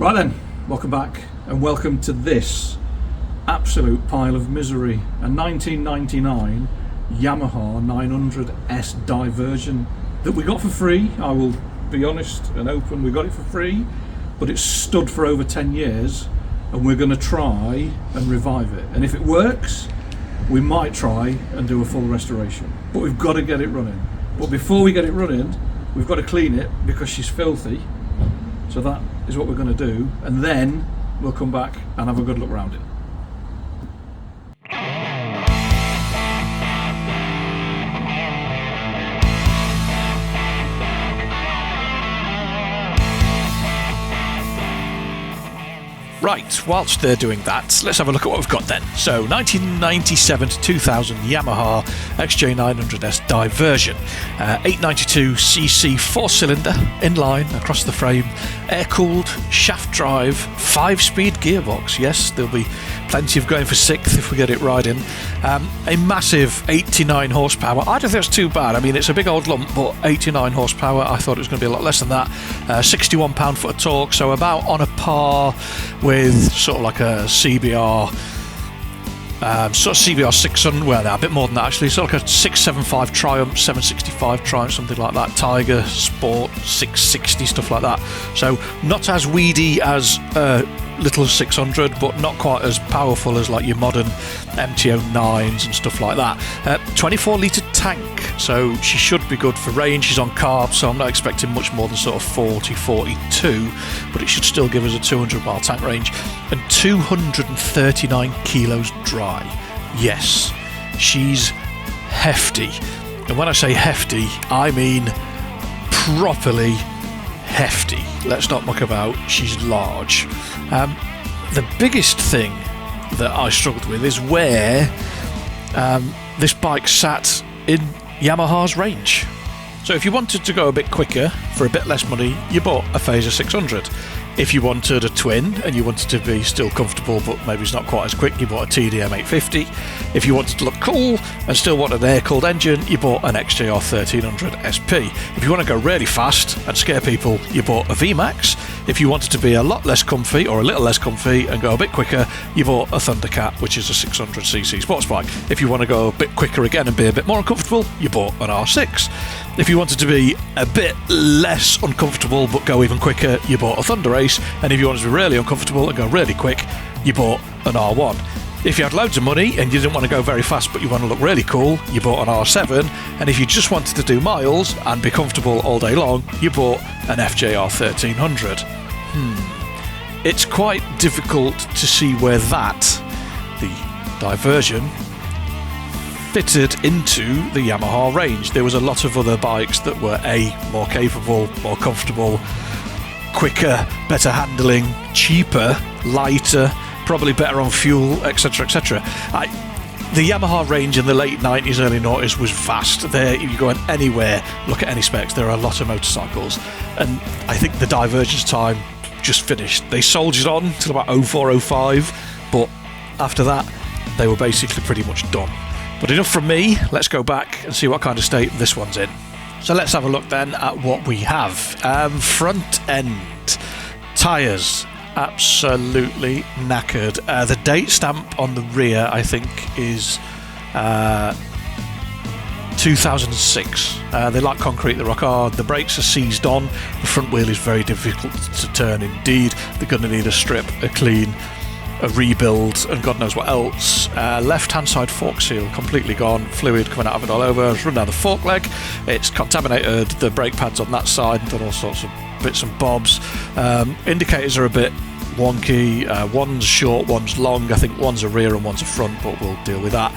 Right then, welcome back and welcome to this absolute pile of misery. A 1999 Yamaha 900S Diversion that we got for free. I will be honest and open, we got it for free, but it's stood for over 10 years and we're going to try and revive it. And if it works, we might try and do a full restoration. But we've got to get it running. But before we get it running, we've got to clean it because she's filthy. So that is what we're going to do, and then we'll come back and have a good look around it. Right, whilst they're doing that, let's have a look at what we've got then. So, 1997 to 2000 Yamaha XJ900S Diversion, 892cc 4-cylinder, inline, across the frame, air-cooled, shaft drive, 5-speed gearbox. Yes, there'll be plenty of going for 6th if we get it right in. A massive 89 horsepower. I don't think that's too bad. I mean, it's a big old lump, but 89 horsepower. I thought it was going to be a lot less than that. 61 pound-foot of torque, so about on a par with sort of like a CBR, sort of CBR 600, well, no, a bit more than that actually, sort of like a 675 Triumph, 765 Triumph, something like that, Tiger Sport 660, stuff like that. So not as weedy as little 600, but not quite as powerful as like your modern MT-09s and stuff like that. 24 litre tank, so she should be good for range. She's on carb, so I'm not expecting much more than sort of 40-42, but it should still give us a 200 mile tank range, and 239 kilos dry. Yes, she's hefty, and when I say hefty, I mean properly hefty. Let's not muck about, she's large. The biggest thing that I struggled with is where this bike sat in Yamaha's range. So if you wanted to go a bit quicker for a bit less money, you bought a Phaser 600. If you wanted a twin and you wanted to be still comfortable but maybe it's not quite as quick, you bought a TDM 850. If you wanted to look cool and still want an air-cooled engine, you bought an XJR 1300 SP. If you want to go really fast and scare people, you bought a VMAX. If you wanted to be a lot less comfy or a little less comfy and go a bit quicker, you bought a Thundercat, which is a 600cc sports bike. If you want to go a bit quicker again and be a bit more uncomfortable, you bought an R6. If you wanted to be a bit less uncomfortable but go even quicker, you bought a Thunder Race. And if you wanted to be really uncomfortable and go really quick, you bought an R1. If you had loads of money and you didn't want to go very fast but you want to look really cool, you bought an R7. And if you just wanted to do miles and be comfortable all day long, you bought an FJR 1300. It's quite difficult to see where that, the Diversion, fitted into the Yamaha range. There was a lot of other bikes that were more capable, more comfortable, quicker, better handling, cheaper, lighter, probably better on fuel, etc, etc. The Yamaha range in the late 90s, early 90s was vast. There, if you go anywhere, look at any specs, there are a lot of motorcycles. And I think the Diversion's time just finished. They soldiered on till about 04, 05, but after that, they were basically pretty much done. But enough from me, let's go back and see what kind of state this one's in. So let's have a look then at what we have. Front end, tyres, absolutely knackered. The date stamp on the rear, I think, is 2006. They like concrete, they rock hard. The brakes are seized on. The front wheel is very difficult to turn indeed. They're going to need a strip, a clean, a rebuild, and God knows what else. Left hand side fork seal completely gone, fluid coming out of it all over. It's run down the fork leg, it's contaminated the brake pads on that side, and done all sorts of bits and bobs. Indicators are a bit wonky, one's short, one's long. I think one's a rear and one's a front, but we'll deal with that.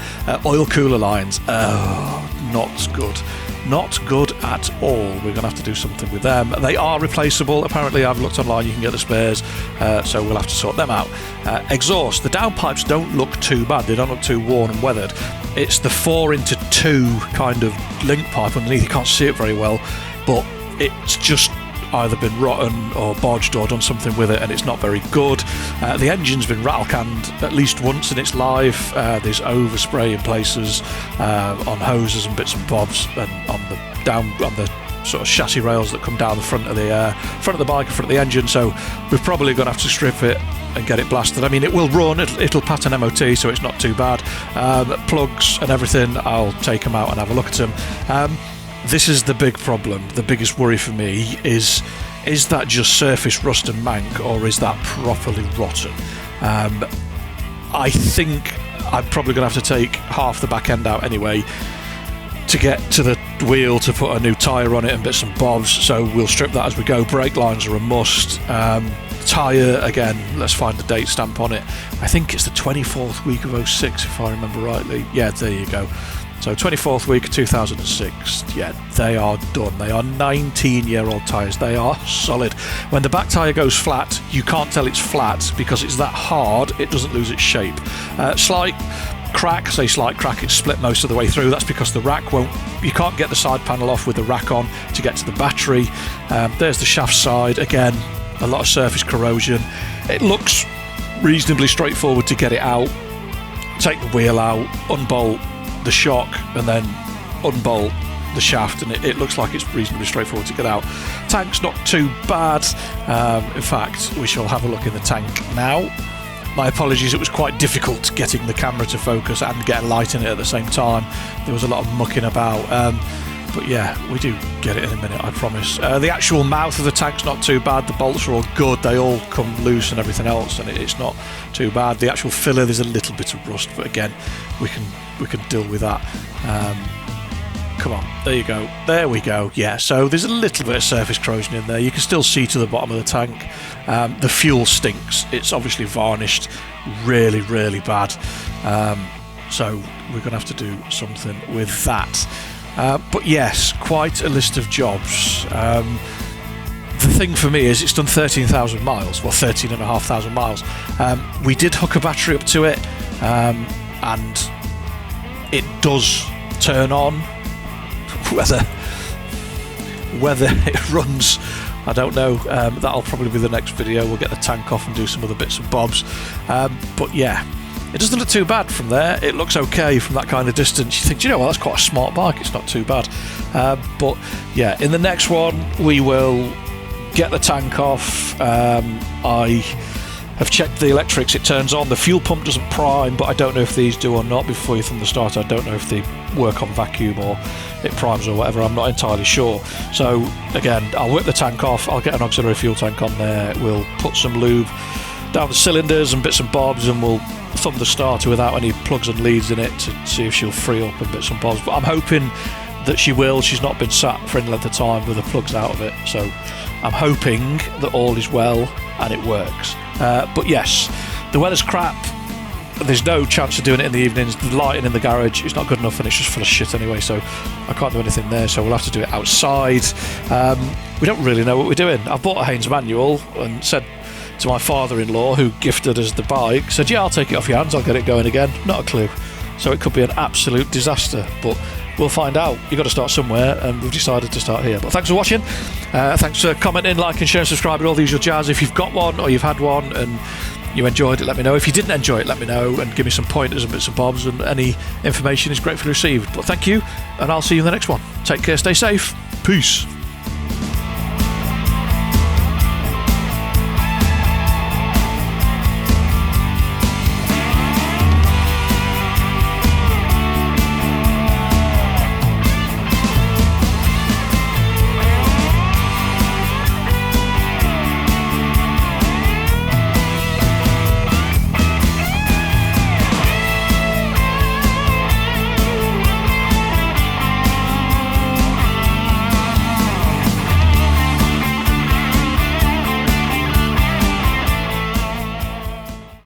Oil cooler lines, not good. Not good at all. We're going to have to do something with them. They are replaceable. Apparently, I've looked online, you can get the spares, so we'll have to sort them out. Exhaust. The downpipes don't look too bad. They don't look too worn and weathered. It's the 4x2 kind of link pipe underneath. You can't see it very well, but it's just either been rotten or bodged or done something with it, and it's not very good. The engine's been rattle canned at least once in its life. There's overspray in places on hoses and bits and bobs, and on the sort of chassis rails that come down the front of the bike and front of the engine, so we're probably going to have to strip it and get it blasted. I mean, it will run, it'll pass an MOT, so it's not too bad. Plugs and everything, I'll take them out and have a look at them. This is the big problem. The biggest worry for me is that just surface rust and mank, or is that properly rotten? I think I'm probably going to have to take half the back end out anyway to get to the wheel to put a new tyre on it and bits and bobs, so we'll strip that as we go. Brake lines are a must. Tyre, again, let's find the date stamp on it. I think it's the 24th week of 06, if I remember rightly. Yeah, there you go. So 24th week of 2006, yeah, they are done. They are 19-year-old tyres. They are solid. When the back tyre goes flat, you can't tell it's flat because it's that hard, it doesn't lose its shape. Slight crack, it's split most of the way through. That's because the rack you can't get the side panel off with the rack on to get to the battery. There's the shaft side, again, a lot of surface corrosion. It looks reasonably straightforward to get it out. Take the wheel out, unbolt the shock, and then unbolt the shaft, and it looks like it's reasonably straightforward to get out. Tank's not too bad. In fact, we shall have a look in the tank now. My apologies, it was quite difficult getting the camera to focus and get a light in it at the same time. There was a lot of mucking about. But yeah, we do get it in a minute, I promise. The actual mouth of the tank's not too bad. The bolts are all good. They all come loose and everything else, and it's not too bad. The actual filler, there's a little bit of rust, but again, we can deal with that. Come on, there you go. There we go. Yeah, so there's a little bit of surface corrosion in there. You can still see to the bottom of the tank. The fuel stinks. It's obviously varnished really, really bad. So we're going to have to do something with that. But yes, quite a list of jobs. The thing for me is it's done 13,000 miles, well 13,500 miles. We did hook a battery up to it, and it does turn on. Whether it runs, I don't know. That'll probably be the next video. We'll get the tank off and do some other bits and bobs. But yeah, it doesn't look too bad from there. It looks okay from that kind of distance. You think, you know, well, that's quite a smart bike. It's not too bad. But yeah, in the next one, we will get the tank off. I have checked the electrics. It turns on. The fuel pump doesn't prime, but I don't know if these do or not. Before you from the start, I don't know if they work on vacuum or it primes or whatever. I'm not entirely sure. So again, I'll whip the tank off. I'll get an auxiliary fuel tank on there. We'll put some lube down the cylinders and bits and bobs, and we'll thumb the starter without any plugs and leads in it to see if she'll free up and bits and bobs. But I'm hoping that she will. She's not been sat for any length of time with the plugs out of it, so I'm hoping that all is well and it works. But yes, the weather's crap. There's no chance of doing it in the evenings. The lighting in the garage is not good enough, and it's just full of shit anyway, so I can't do anything there, so we'll have to do it outside. We don't really know what we're doing. I bought a Haynes manual and said to my father-in-law, who gifted us the bike, said, yeah, I'll take it off your hands, I'll get it going again. Not a clue. So it could be an absolute disaster, but we'll find out. You've got to start somewhere, and we've decided to start here. But thanks for watching. Thanks for commenting, liking, sharing, subscribing, all the usual jazz. If you've got one or you've had one and you enjoyed it, let me know. If you didn't enjoy it, let me know and give me some pointers and bits and bobs, and any information is gratefully received. But thank you, and I'll see you in the next one. Take care, stay safe. Peace.